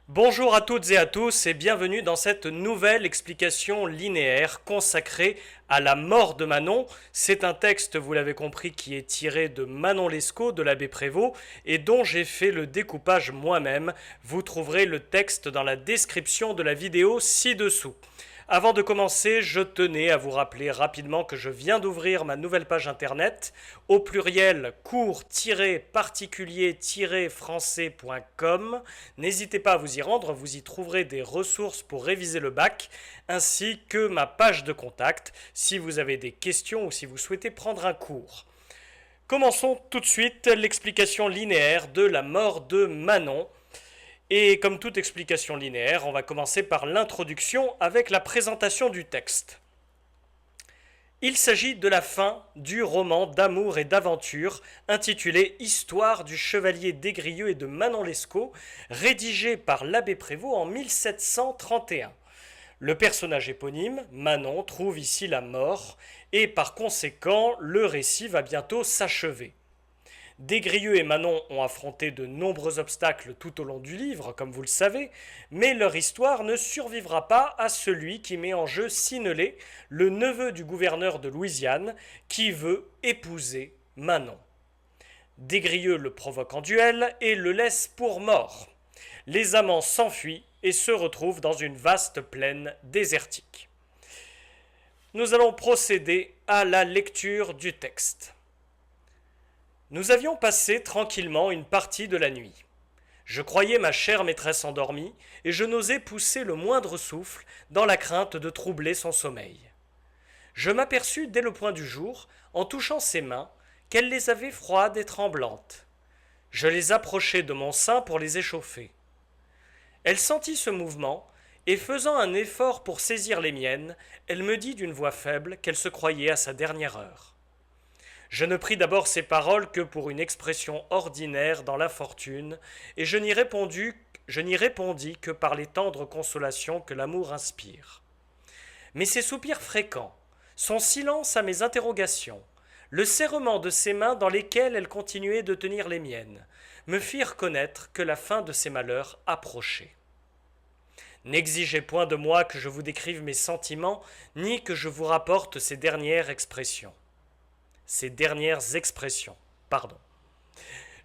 Bonjour à toutes et à tous et bienvenue dans cette nouvelle explication linéaire consacrée à la mort de Manon. C'est un texte, vous l'avez compris, qui est tiré de Manon Lescaut de l'abbé Prévost et dont j'ai fait le découpage moi-même. Vous trouverez le texte dans la description de la vidéo ci-dessous. Avant de commencer, je tenais à vous rappeler rapidement que je viens d'ouvrir ma nouvelle page internet au pluriel cours-particulier-français.com. N'hésitez pas à vous y rendre, vous y trouverez des ressources pour réviser le bac, ainsi que ma page de contact si vous avez des questions ou si vous souhaitez prendre un cours. Commençons tout de suite l'explication linéaire de la mort de Manon. Et comme toute explication linéaire, on va commencer par l'introduction avec la présentation du texte. Il s'agit de la fin du roman d'amour et d'aventure intitulé Histoire du chevalier Des-Grieux et de Manon Lescaut, rédigé par l'abbé Prévost en 1731. Le personnage éponyme, Manon, trouve ici la mort et par conséquent, le récit va bientôt s'achever. Des-Grieux et Manon ont affronté de nombreux obstacles tout au long du livre, comme vous le savez, mais leur histoire ne survivra pas à celui qui met en jeu Synelé, le neveu du gouverneur de Louisiane, qui veut épouser Manon. Des-Grieux le provoque en duel et le laisse pour mort. Les amants s'enfuient et se retrouvent dans une vaste plaine désertique. Nous allons procéder à la lecture du texte. Nous avions passé tranquillement une partie de la nuit. Je croyais ma chère maîtresse endormie, et je n'osais pousser le moindre souffle dans la crainte de troubler son sommeil. Je m'aperçus dès le point du jour, en touchant ses mains, qu'elle les avait froides et tremblantes. Je les approchai de mon sein pour les échauffer. Elle sentit ce mouvement, et faisant un effort pour saisir les miennes, elle me dit d'une voix faible qu'elle se croyait à sa dernière heure. Je ne pris d'abord ces paroles que pour une expression ordinaire dans l'infortune, et je n'y répondis que par les tendres consolations que l'amour inspire. Mais ses soupirs fréquents, son silence à mes interrogations, le serrement de ses mains dans lesquelles elle continuait de tenir les miennes, me firent connaître que la fin de ses malheurs approchait. N'exigez point de moi que je vous décrive mes sentiments, ni que je vous rapporte ces dernières expressions.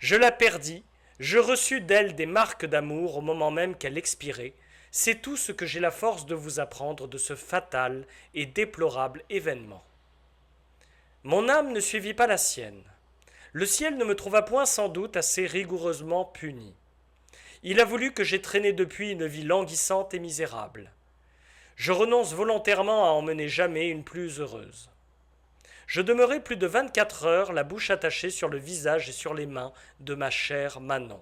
Je la perdis, je reçus d'elle des marques d'amour au moment même qu'elle expirait. C'est tout ce que j'ai la force de vous apprendre de ce fatal et déplorable événement. Mon âme ne suivit pas la sienne. Le ciel ne me trouva point sans doute assez rigoureusement puni. Il a voulu que j'aie traîné depuis une vie languissante et misérable. Je renonce volontairement à en mener jamais une plus heureuse. Je demeurai plus de 24 heures, la bouche attachée sur le visage et sur les mains de ma chère Manon.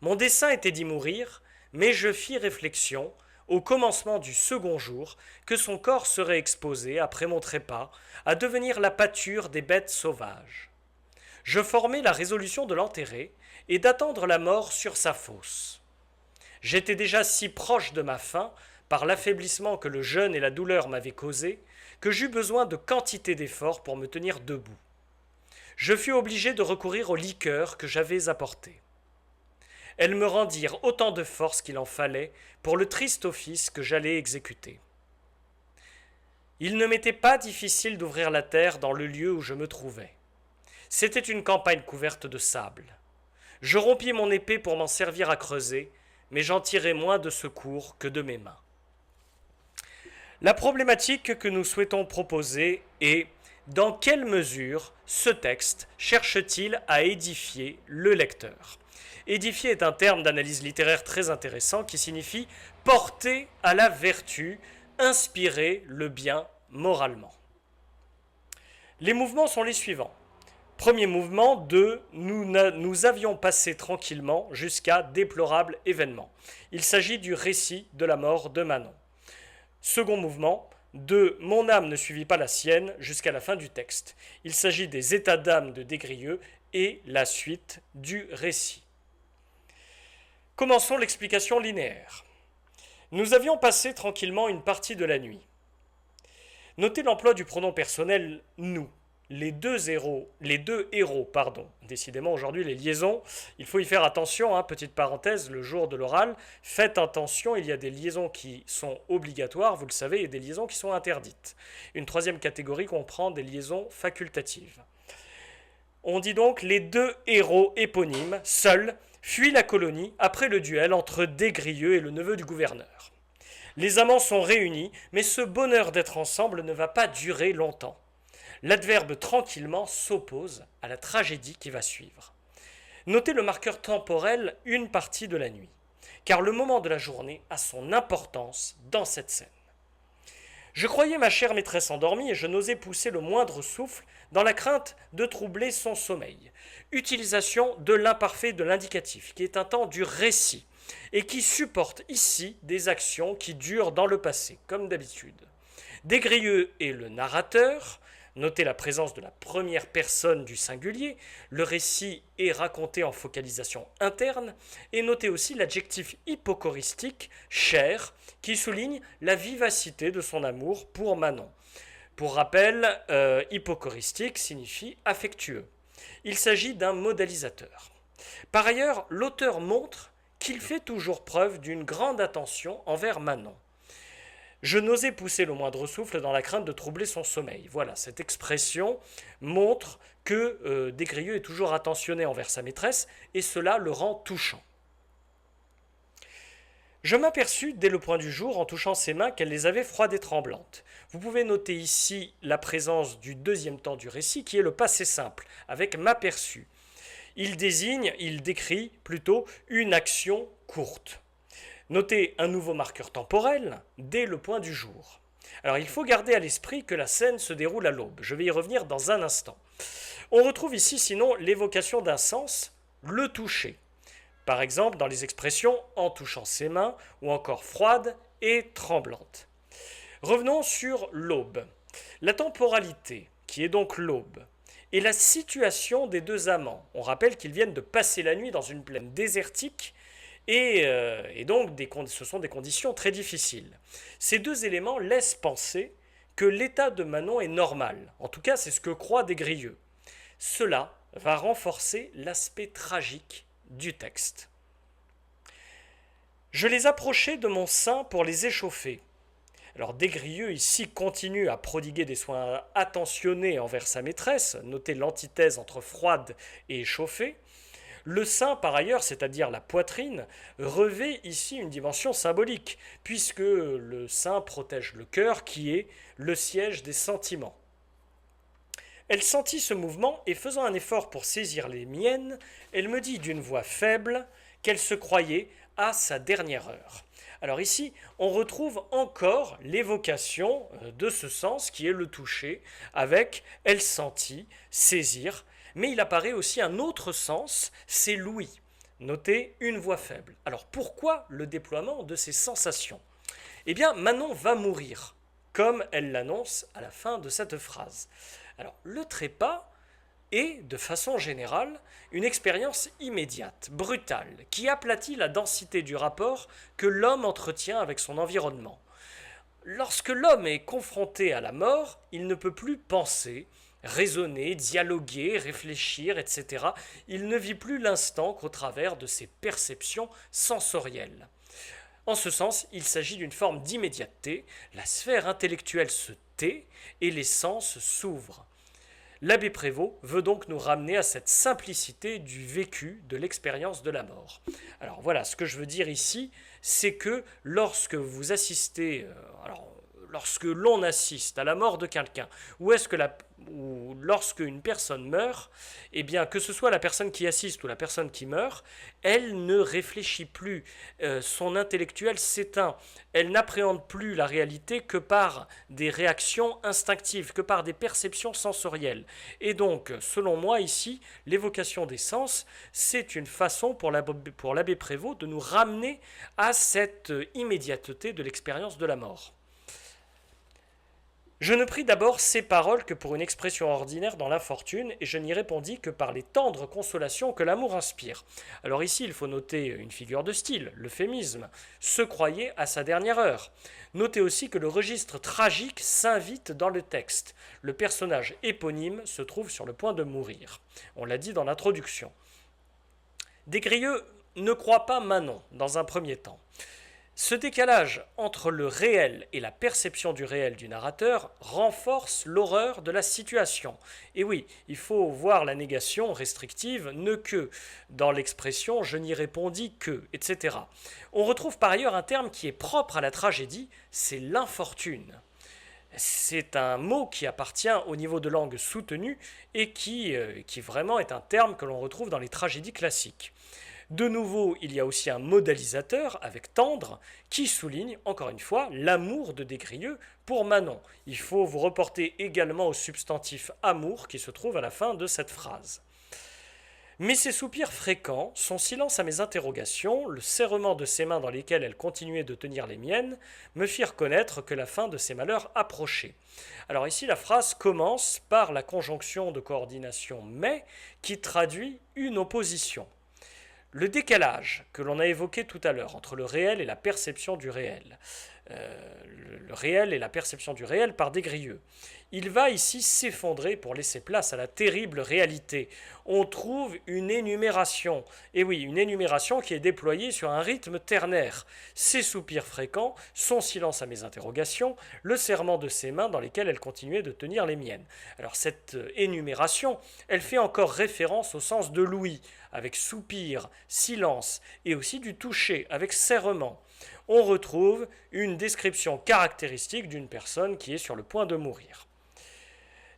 Mon dessein était d'y mourir, mais je fis réflexion, au commencement du second jour, que son corps serait exposé, après mon trépas, à devenir la pâture des bêtes sauvages. Je formai la résolution de l'enterrer et d'attendre la mort sur sa fosse. J'étais déjà si proche de ma fin, par l'affaiblissement que le jeûne et la douleur m'avaient causé, que j'eus besoin de quantité d'efforts pour me tenir debout. Je fus obligé de recourir aux liqueurs que j'avais apportées. Elles me rendirent autant de force qu'il en fallait pour le triste office que j'allais exécuter. Il ne m'était pas difficile d'ouvrir la terre dans le lieu où je me trouvais. C'était une campagne couverte de sable. Je rompis mon épée pour m'en servir à creuser, mais j'en tirai moins de secours que de mes mains. La problématique que nous souhaitons proposer est: dans quelle mesure ce texte cherche-t-il à édifier le lecteur? Édifier est un terme d'analyse littéraire très intéressant qui signifie porter à la vertu, inspirer le bien moralement. Les mouvements sont les suivants. Premier mouvement de nous avions passé tranquillement jusqu'à déplorable événement. Il s'agit du récit de la mort de Manon. Second mouvement, de mon âme ne suivit pas la sienne jusqu'à la fin du texte. Il s'agit des états d'âme de Des-Grieux et la suite du récit. Commençons l'explication linéaire. Nous avions passé tranquillement une partie de la nuit. Notez l'emploi du pronom personnel nous. les deux héros, pardon. Décidément, aujourd'hui, les liaisons, il faut y faire attention, hein, petite parenthèse, le jour de l'oral, faites attention, il y a des liaisons qui sont obligatoires, vous le savez, et des liaisons qui sont interdites. Une troisième catégorie comprend des liaisons facultatives. On dit donc les deux héros éponymes, seuls, fuient la colonie après le duel entre Des-Grieux et le neveu du gouverneur. Les amants sont réunis, mais ce bonheur d'être ensemble ne va pas durer longtemps. L'adverbe tranquillement s'oppose à la tragédie qui va suivre. Notez le marqueur temporel une partie de la nuit, car le moment de la journée a son importance dans cette scène. Je croyais ma chère maîtresse endormie et je n'osais pousser le moindre souffle dans la crainte de troubler son sommeil. Utilisation de l'imparfait de l'indicatif, qui est un temps du récit et qui supporte ici des actions qui durent dans le passé, comme d'habitude. Des-Grieux est le narrateur. Notez la présence de la première personne du singulier, le récit est raconté en focalisation interne, et notez aussi l'adjectif hypocoristique, cher, qui souligne la vivacité de son amour pour Manon. Pour rappel, hypocoristique signifie affectueux. Il s'agit d'un modalisateur. Par ailleurs, l'auteur montre qu'il fait toujours preuve d'une grande attention envers Manon. Je n'osais pousser le moindre souffle dans la crainte de troubler son sommeil. Voilà, cette expression montre que Des-Grieux est toujours attentionné envers sa maîtresse, et cela le rend touchant. Je m'aperçus dès le point du jour, en touchant ses mains, qu'elle les avait froides et tremblantes. Vous pouvez noter ici la présence du deuxième temps du récit, qui est le passé simple, avec m'aperçus. Il décrit plutôt une action courte. Notez un nouveau marqueur temporel dès le point du jour. Alors il faut garder à l'esprit que la scène se déroule à l'aube. Je vais y revenir dans un instant. On retrouve ici sinon l'évocation d'un sens, le toucher. Par exemple dans les expressions en touchant ses mains ou encore froide et tremblante. Revenons sur l'aube. La temporalité, qui est donc l'aube, et la situation des deux amants. On rappelle qu'ils viennent de passer la nuit dans une plaine désertique. Et donc, ce sont des conditions très difficiles. Ces deux éléments laissent penser que l'état de Manon est normal. En tout cas, c'est ce que croit Des-Grieux. Cela va renforcer l'aspect tragique du texte. Je les approchai de mon sein pour les échauffer. Alors Des-Grieux ici continue à prodiguer des soins attentionnés envers sa maîtresse. Notez l'antithèse entre froide et échauffée. Le sein, par ailleurs, c'est-à-dire la poitrine, revêt ici une dimension symbolique, puisque le sein protège le cœur, qui est le siège des sentiments. Elle sentit ce mouvement, et faisant un effort pour saisir les miennes, elle me dit d'une voix faible qu'elle se croyait à sa dernière heure. Alors ici, on retrouve encore l'évocation de ce sens, qui est le toucher, avec « elle sentit »,« saisir », mais il apparaît aussi un autre sens, c'est l'ouïe. Notez une voix faible. Alors pourquoi le déploiement de ces sensations ? Eh bien, Manon va mourir, comme elle l'annonce à la fin de cette phrase. Alors, le trépas est, de façon générale, une expérience immédiate, brutale, qui aplatit la densité du rapport que l'homme entretient avec son environnement. Lorsque l'homme est confronté à la mort, il ne peut plus penser, raisonner, dialoguer, réfléchir, etc. Il ne vit plus l'instant qu'au travers de ses perceptions sensorielles. En ce sens, il s'agit d'une forme d'immédiateté, la sphère intellectuelle se tait et les sens s'ouvrent. L'abbé Prévost veut donc nous ramener à cette simplicité du vécu de l'expérience de la mort. Alors voilà, ce que je veux dire ici, c'est que lorsque vous assistez, lorsque l'on assiste à la mort de quelqu'un, ou lorsque une personne meurt, eh bien que ce soit la personne qui assiste ou la personne qui meurt, elle ne réfléchit plus, son intellectuel s'éteint, elle n'appréhende plus la réalité que par des réactions instinctives, que par des perceptions sensorielles. Et donc, selon moi ici, l'évocation des sens, c'est une façon pour l'abbé Prévost de nous ramener à cette immédiateté de l'expérience de la mort. Je ne pris d'abord ces paroles que pour une expression ordinaire dans l'infortune, et je n'y répondis que par les tendres consolations que l'amour inspire. Alors ici, il faut noter une figure de style, l'euphémisme, se croyait à sa dernière heure. Notez aussi que le registre tragique s'invite dans le texte. Le personnage éponyme se trouve sur le point de mourir. On l'a dit dans l'introduction. Desgrieux ne croit pas Manon dans un premier temps. Ce décalage entre le réel et la perception du réel du narrateur renforce l'horreur de la situation. Et oui, il faut voir la négation restrictive ne que dans l'expression je n'y répondis que, etc. On retrouve par ailleurs un terme qui est propre à la tragédie, c'est l'infortune. C'est un mot qui appartient au niveau de langue soutenu et qui vraiment est un terme que l'on retrouve dans les tragédies classiques. De nouveau, il y a aussi un modalisateur avec tendre qui souligne, encore une fois, l'amour de Desgrieux pour Manon. Il faut vous reporter également au substantif amour qui se trouve à la fin de cette phrase. Mais ses soupirs fréquents, son silence à mes interrogations, le serrement de ses mains dans lesquelles elle continuait de tenir les miennes, me firent connaître que la fin de ses malheurs approchait. Alors ici, la phrase commence par la conjonction de coordination mais qui traduit une opposition. Le décalage que l'on a évoqué tout à l'heure entre le réel et la perception du réel, le réel et la perception du réel par Desgrieux, il va ici s'effondrer pour laisser place à la terrible réalité. On trouve une énumération, et oui, une énumération qui est déployée sur un rythme ternaire. Ses soupirs fréquents, son silence à mes interrogations, le serrement de ses mains dans lesquelles elle continuait de tenir les miennes. Alors cette énumération, elle fait encore référence au sens de l'ouïe, avec soupir, silence, et aussi du toucher, avec serrement. On retrouve une description caractéristique d'une personne qui est sur le point de mourir.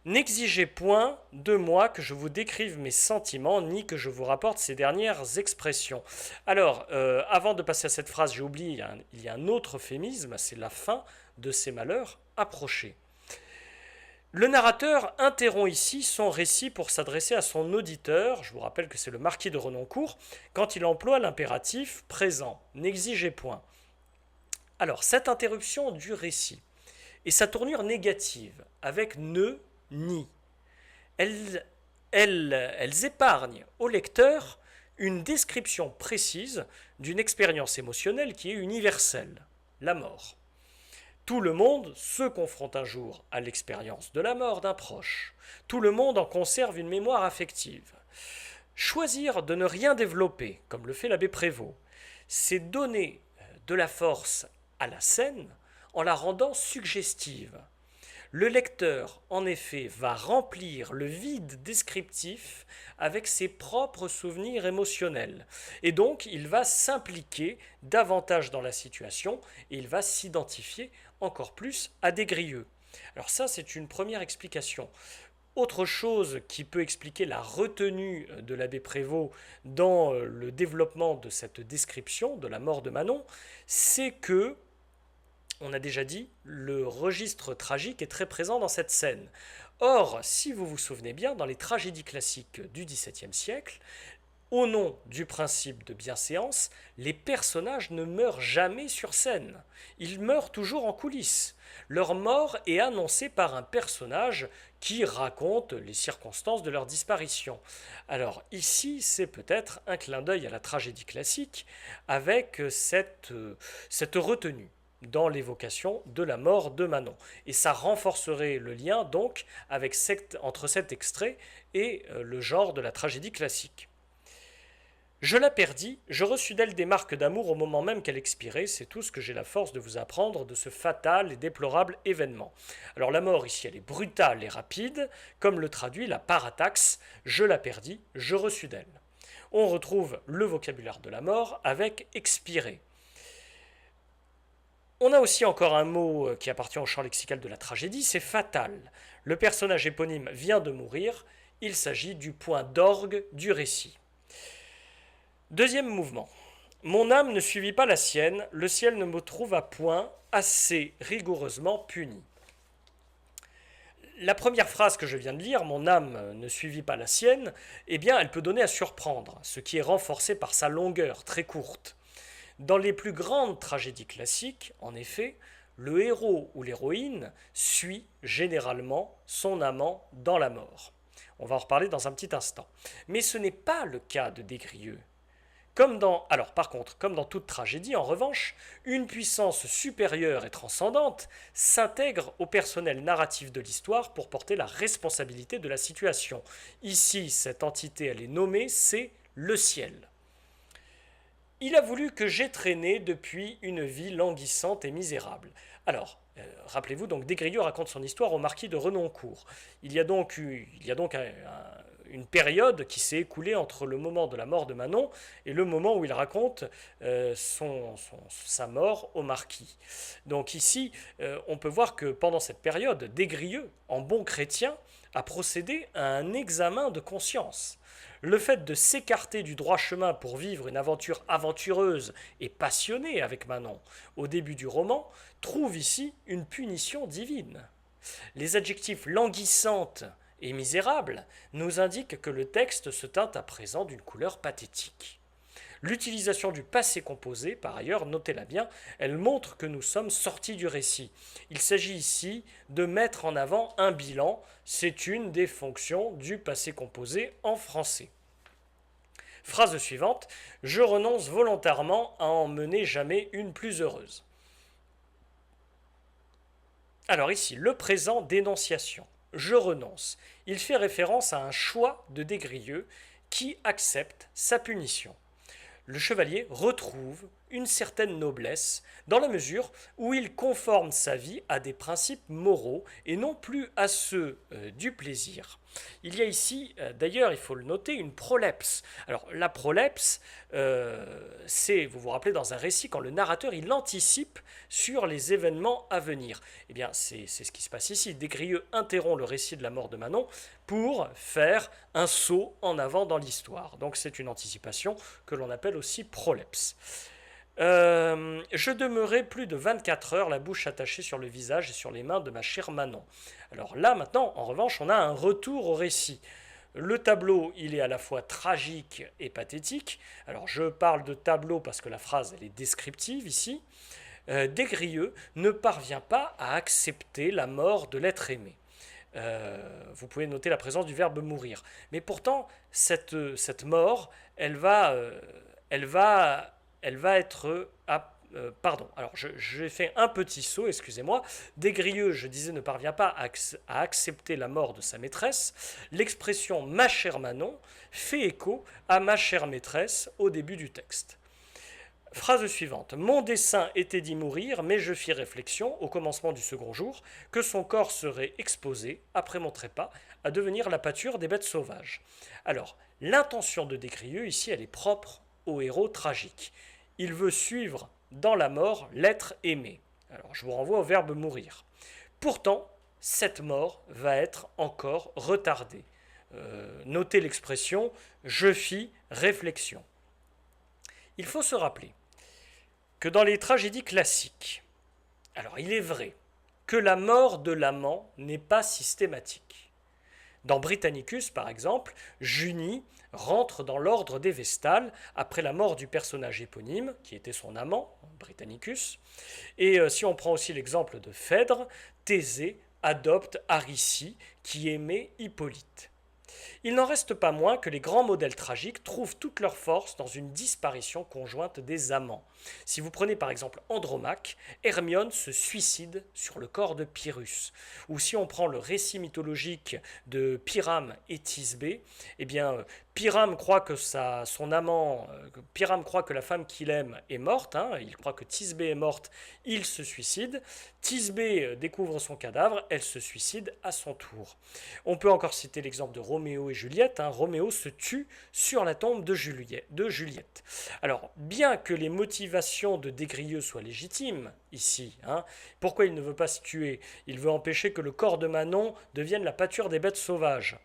N'exigez point de moi que je vous décrive mes sentiments, ni que je vous rapporte ces dernières expressions. Alors, avant de passer à cette phrase, j'ai oublié, il y a un autre euphémisme, c'est la fin de ces malheurs approchés. Le narrateur interrompt ici son récit pour s'adresser à son auditeur, je vous rappelle que c'est le marquis de Renoncourt, quand il emploie l'impératif présent, n'exigez point. Alors, cette interruption du récit et sa tournure négative, avec ne, ni, elles épargnent au lecteur une description précise d'une expérience émotionnelle qui est universelle, la mort. Tout le monde se confronte un jour à l'expérience de la mort d'un proche. Tout le monde en conserve une mémoire affective. Choisir de ne rien développer, comme le fait l'abbé Prévost, c'est donner de la force à la scène en la rendant suggestive. Le lecteur, en effet, va remplir le vide descriptif avec ses propres souvenirs émotionnels. Et donc, il va s'impliquer davantage dans la situation et il va s'identifier encore plus à Desgrieux. Alors ça, c'est une première explication. Autre chose qui peut expliquer la retenue de l'abbé Prévost dans le développement de cette description de la mort de Manon, c'est que on a déjà dit, le registre tragique est très présent dans cette scène. Or, si vous vous souvenez bien, dans les tragédies classiques du XVIIe siècle, au nom du principe de bienséance, les personnages ne meurent jamais sur scène. Ils meurent toujours en coulisses. Leur mort est annoncée par un personnage qui raconte les circonstances de leur disparition. Alors ici, c'est peut-être un clin d'œil à la tragédie classique avec cette retenue dans l'évocation de la mort de Manon. Et ça renforcerait le lien donc entre cet extrait et le genre de la tragédie classique. Je la perdis, je reçus d'elle des marques d'amour au moment même qu'elle expirait, c'est tout ce que j'ai la force de vous apprendre de ce fatal et déplorable événement. Alors la mort ici, elle est brutale et rapide, comme le traduit la parataxe, je la perdis, je reçus d'elle. On retrouve le vocabulaire de la mort avec expirer. On a aussi encore un mot qui appartient au champ lexical de la tragédie, c'est fatal. Le personnage éponyme vient de mourir, il s'agit du point d'orgue du récit. Deuxième mouvement. Mon âme ne suivit pas la sienne, le ciel ne me trouva point assez rigoureusement puni. La première phrase que je viens de lire, mon âme ne suivit pas la sienne, eh bien elle peut donner à surprendre, ce qui est renforcé par sa longueur très courte. Dans les plus grandes tragédies classiques, en effet, le héros ou l'héroïne suit généralement son amant dans la mort. On va en reparler dans un petit instant. Mais ce n'est pas le cas de Des Grieux. Alors par contre, comme dans toute tragédie, en revanche, une puissance supérieure et transcendante s'intègre au personnel narratif de l'histoire pour porter la responsabilité de la situation. Ici, cette entité, elle est nommée, c'est le ciel. Il a voulu que j'aie traîné depuis une vie languissante et misérable. Alors, rappelez-vous, donc Des Grieux raconte son histoire au marquis de Renoncourt. Il y a donc une période qui s'est écoulée entre le moment de la mort de Manon et le moment où il raconte sa mort au marquis. Donc ici, on peut voir que pendant cette période, Des Grieux, en bon chrétien, a procédé à un examen de conscience. Le fait de s'écarter du droit chemin pour vivre une aventure aventureuse et passionnée avec Manon au début du roman trouve ici une punition divine. Les adjectifs languissante et misérable nous indiquent que le texte se teinte à présent d'une couleur pathétique. L'utilisation du passé composé, par ailleurs, notez-la bien, elle montre que nous sommes sortis du récit. Il s'agit ici de mettre en avant un bilan, c'est une des fonctions du passé composé en français. Phrase suivante, je renonce volontairement à en mener jamais une plus heureuse. Alors ici, le présent d'énonciation, je renonce, il fait référence à un choix de Des Grieux qui accepte sa punition. Le chevalier retrouve une certaine noblesse dans la mesure où il conforme sa vie à des principes moraux et non plus à ceux du plaisir. Il y a ici, d'ailleurs, il faut le noter, une prolepse. Alors la prolepse, c'est, vous vous rappelez, dans un récit, quand le narrateur il anticipe sur les événements à venir. Eh bien, c'est ce qui se passe ici. Des Grieux interrompt le récit de la mort de Manon pour faire un saut en avant dans l'histoire. Donc c'est une anticipation que l'on appelle aussi prolepse. Je demeurai plus de 24 heures, la bouche attachée sur le visage et sur les mains de ma chère Manon. Alors là, maintenant, en revanche, on a un retour au récit. Le tableau, il est à la fois tragique et pathétique. Alors je parle de tableau parce que la phrase, elle est descriptive ici. Des Grieux ne parvient pas à accepter la mort de l'être aimé. Vous pouvez noter la présence du verbe mourir. Mais pourtant, cette mort, elle va être... pardon, alors j'ai fait un petit saut, excusez-moi. Des Grieux, je disais, ne parvient pas à accepter la mort de sa maîtresse. L'expression « ma chère Manon » fait écho à « ma chère maîtresse » au début du texte. Phrase suivante. Mon dessein était d'y mourir, mais je fis réflexion, au commencement du second jour, que son corps serait exposé, après mon trépas, à devenir la pâture des bêtes sauvages. Alors, l'intention de Des Grieux, ici, elle est propre au héros tragique. Il veut suivre dans la mort l'être aimé. Alors, je vous renvoie au verbe mourir. Pourtant, cette mort va être encore retardée. Notez l'expression « je fis réflexion ». Il faut se rappeler que dans les tragédies classiques, alors il est vrai que la mort de l'amant n'est pas systématique. Dans Britannicus, par exemple, Junie rentre dans l'ordre des Vestales après la mort du personnage éponyme, qui était son amant, Britannicus. Et si on prend aussi l'exemple de Phèdre, Thésée adopte Aricie, qui aimait Hippolyte. Il n'en reste pas moins que les grands modèles tragiques trouvent toute leur force dans une disparition conjointe des amants. Si vous prenez par exemple Andromaque, Hermione se suicide sur le corps de Pyrrhus. Ou si on prend le récit mythologique de Pyrame et Thisbé, eh bien Pyrame croit que Pyrame croit que la femme qu'il aime est morte, il croit que Thisbé est morte, il se suicide. Thisbé découvre son cadavre, elle se suicide à son tour. On peut encore citer l'exemple de Roméo et Juliette. Roméo se tue sur la tombe de Juliette. Alors, bien que les motivations de Des Grieux soient légitimes ici, pourquoi il ne veut pas se tuer? Il veut empêcher que le corps de Manon devienne la pâture des bêtes sauvages.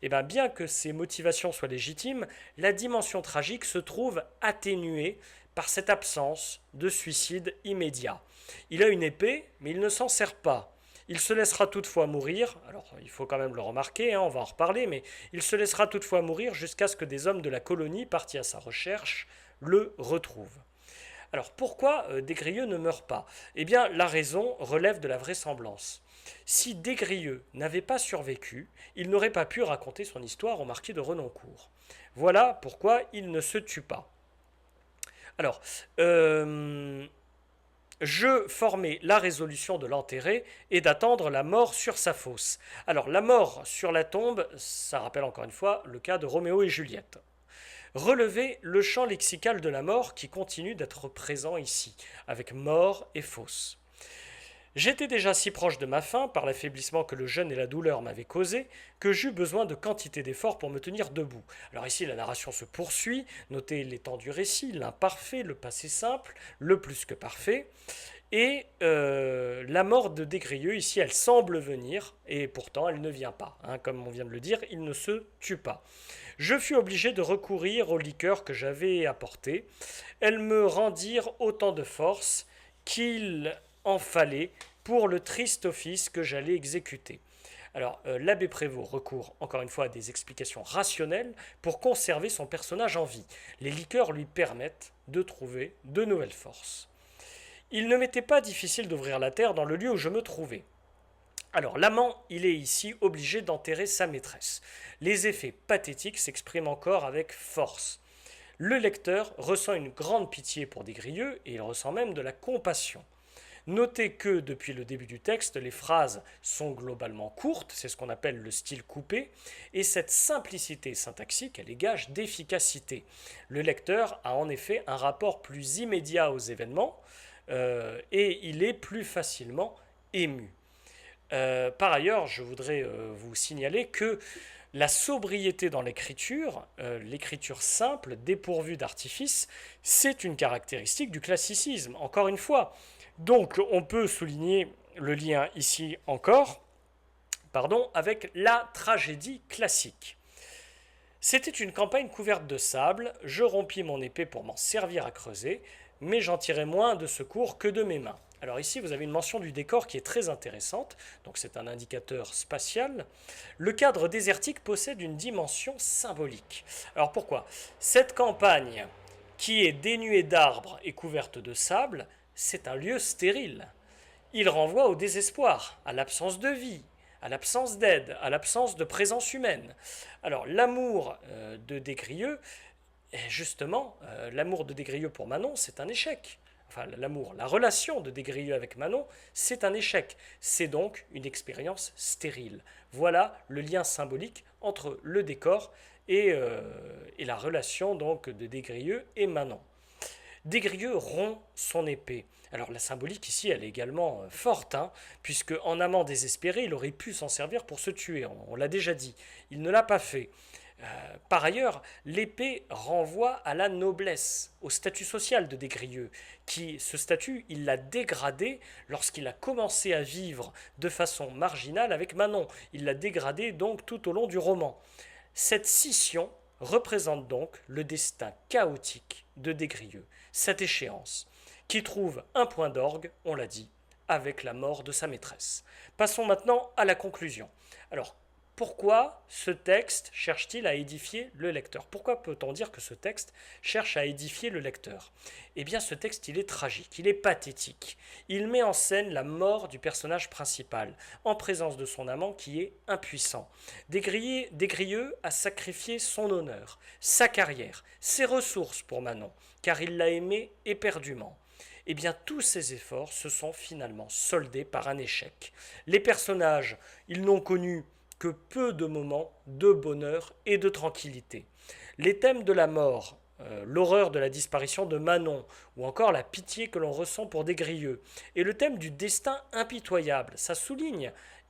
Et bien que ces motivations soient légitimes, la dimension tragique se trouve atténuée par cette absence de suicide immédiat. Il a une épée, mais il ne s'en sert pas. Il se laissera toutefois mourir, alors il faut quand même le remarquer, on va en reparler, mais il se laissera toutefois mourir jusqu'à ce que des hommes de la colonie partis à sa recherche le retrouvent. Alors pourquoi Des-Grieux ne meurt pas? Eh bien la raison relève de la vraisemblance. Si Des-Grieux n'avait pas survécu, il n'aurait pas pu raconter son histoire au marquis de Renoncourt. Voilà pourquoi il ne se tue pas. Alors, je formais la résolution de l'enterrer et d'attendre la mort sur sa fosse. Alors, la mort sur la tombe, ça rappelle encore une fois le cas de Roméo et Juliette. Relevez le champ lexical de la mort qui continue d'être présent ici, avec mort et fosse. J'étais déjà si proche de ma fin, par l'affaiblissement que le jeûne et la douleur m'avaient causé, que j'eus besoin de quantité d'efforts pour me tenir debout. Alors ici, la narration se poursuit, notez l'étang du récit, l'imparfait, le passé simple, le plus que parfait, et la mort de Des-Grieux, ici, elle semble venir, et pourtant elle ne vient pas. Hein, comme on vient de le dire, il ne se tue pas. Je fus obligé de recourir aux liqueurs que j'avais apportées. Elles me rendirent autant de force qu'il en fallait pour le triste office que j'allais exécuter. Alors, l'abbé Prévost recourt encore une fois à des explications rationnelles pour conserver son personnage en vie. Les liqueurs lui permettent de trouver de nouvelles forces. Il ne m'était pas difficile d'ouvrir la terre dans le lieu où je me trouvais. Alors, l'amant, il est ici obligé d'enterrer sa maîtresse. Les effets pathétiques s'expriment encore avec force. Le lecteur ressent une grande pitié pour Des-Grieux et il ressent même de la compassion. Notez que depuis le début du texte, les phrases sont globalement courtes, c'est ce qu'on appelle le style coupé, et cette simplicité syntaxique, elle est gage d'efficacité. Le lecteur a en effet un rapport plus immédiat aux événements et il est plus facilement ému. Par ailleurs, je voudrais vous signaler que la sobriété dans l'écriture, l'écriture simple, dépourvue d'artifice, c'est une caractéristique du classicisme, encore une fois. Donc on peut souligner le lien ici encore avec la tragédie classique. C'était une campagne couverte de sable, je rompis mon épée pour m'en servir à creuser, mais j'en tirais moins de secours que de mes mains. Alors ici, vous avez une mention du décor qui est très intéressante, donc c'est un indicateur spatial. Le cadre désertique possède une dimension symbolique. Alors pourquoi? Cette campagne, qui est dénuée d'arbres et couverte de sable, c'est un lieu stérile. Il renvoie au désespoir, à l'absence de vie, à l'absence d'aide, à l'absence de présence humaine. Alors l'amour de Des-Grieux, justement, l'amour de Des-Grieux pour Manon, c'est un échec. Enfin, l'amour, la relation de Des-Grieux avec Manon, c'est un échec. C'est donc une expérience stérile. Voilà le lien symbolique entre le décor et la relation donc de Des-Grieux et Manon. Des-Grieux rompt son épée. Alors la symbolique ici, elle est également forte, puisque en amant désespéré, il aurait pu s'en servir pour se tuer, on l'a déjà dit. Il ne l'a pas fait. Par ailleurs, l'épée renvoie à la noblesse, au statut social de Des-Grieux, qui, ce statut, il l'a dégradé lorsqu'il a commencé à vivre de façon marginale avec Manon. Il l'a dégradé donc tout au long du roman. Cette scission représente donc le destin chaotique de Des-Grieux, cette échéance, qui trouve un point d'orgue, on l'a dit, avec la mort de sa maîtresse. Passons maintenant à la conclusion. Alors, pourquoi ce texte cherche-t-il à édifier le lecteur? Pourquoi peut-on dire que ce texte cherche à édifier le lecteur? Eh bien, ce texte, il est tragique, il est pathétique. Il met en scène la mort du personnage principal, en présence de son amant qui est impuissant. Des-Grieux a sacrifié son honneur, sa carrière, ses ressources pour Manon, car il l'a aimée éperdument. Eh bien, tous ces efforts se sont finalement soldés par un échec. Les personnages, ils n'ont connu que peu de moments de bonheur et de tranquillité. Les thèmes de la mort, l'horreur de la disparition de Manon, ou encore la pitié que l'on ressent pour Des-Grieux, et le thème du destin impitoyable,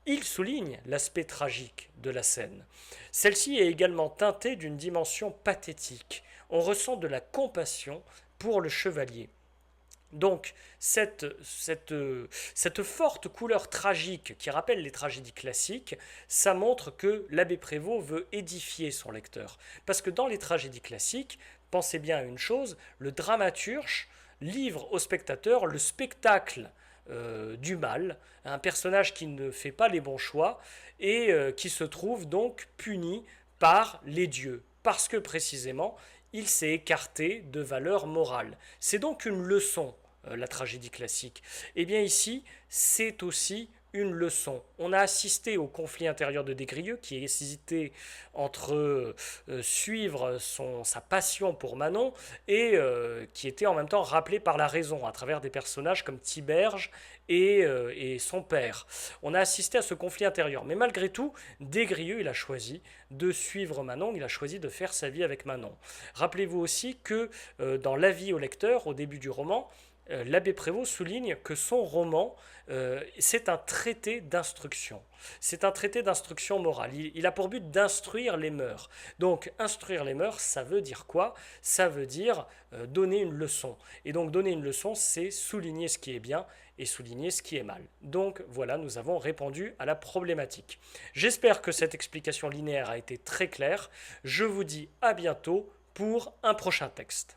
il souligne l'aspect tragique de la scène. Celle-ci est également teintée d'une dimension pathétique. On ressent de la compassion pour le chevalier. Donc, cette forte couleur tragique qui rappelle les tragédies classiques, ça montre que l'abbé Prévost veut édifier son lecteur. Parce que dans les tragédies classiques, pensez bien à une chose, le dramaturge livre au spectateur le spectacle du mal, un personnage qui ne fait pas les bons choix et qui se trouve donc puni par les dieux. Parce que précisément, il s'est écarté de valeurs morales. C'est donc une leçon, la tragédie classique. Et bien ici, c'est aussi une leçon. On a assisté au conflit intérieur de Desgrieux qui hésitait entre suivre sa passion pour Manon et qui était en même temps rappelé par la raison à travers des personnages comme Thiberge et son père. On a assisté à ce conflit intérieur. Mais malgré tout, Desgrieux, il a choisi de suivre Manon, il a choisi de faire sa vie avec Manon. Rappelez-vous aussi que dans l'avis au lecteur, au début du roman, l'abbé Prévost souligne que son roman, c'est un traité d'instruction. C'est un traité d'instruction morale. Il a pour but d'instruire les mœurs. Donc, instruire les mœurs, ça veut dire quoi? Ça veut dire donner une leçon. Et donc, donner une leçon, c'est souligner ce qui est bien et souligner ce qui est mal. Donc, voilà, nous avons répondu à la problématique. J'espère que cette explication linéaire a été très claire. Je vous dis à bientôt pour un prochain texte.